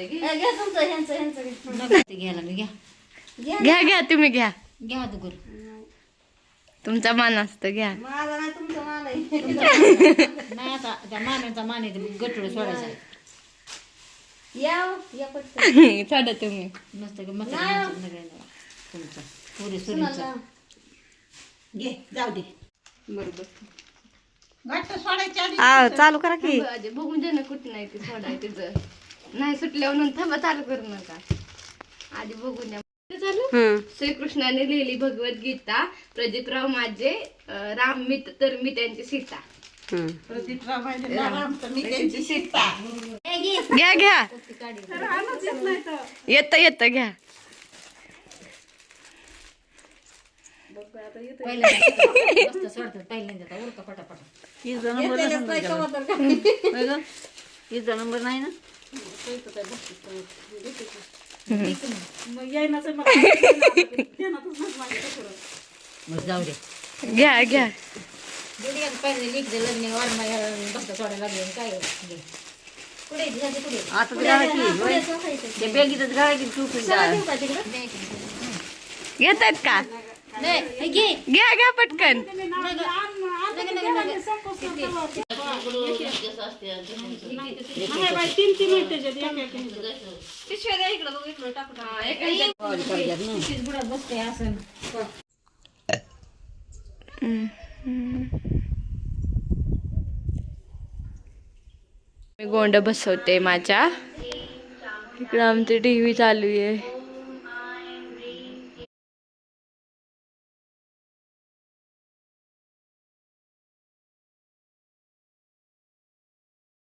घ्या तुमचं ह्यांचं घ्यायला मी घ्या घ्या घ्या तुम्ही घ्या घ्या तू कर तुमचा मान असतं घ्या माझा नाही तुमचा मान आहे नाही आता त्या माम्यांचा मान आहे गटोळ सोडायचा या पटकन सोडा तुम्ही मस्त तुमचा पुरी सुरीचा घे जाऊ दे बरोबर घट्ट सोडायच्या आधी चालू करा की बघून दे ना कुठं नाही ते सोडाय तिचं नाही सुटल्यावर नंतर थांबा चालू करू नका आधी बघून द्या चालू श्रीकृष्णाने लिहिली भगवद्गीता प्रदीपराव माझे राम मी तर मी त्यांची सीता प्रदीपराव माझे राम तर मी त्यांची सीता घ्या घ्या येत येत घ्या पहिल्यांदा सोडतात पहिल्यांदा उरका पटापट नंबर नाही ना जाऊ दे घ्या घ्या पहिले लिख लग्न बसता सोडायला लागले काय पुढे पुढे आता बॅगीतच घालायची घेतात का घ्या घ्या पटकन मी गोंड बसवते माझ्या इकडं आमची टीव्ही चालू आहे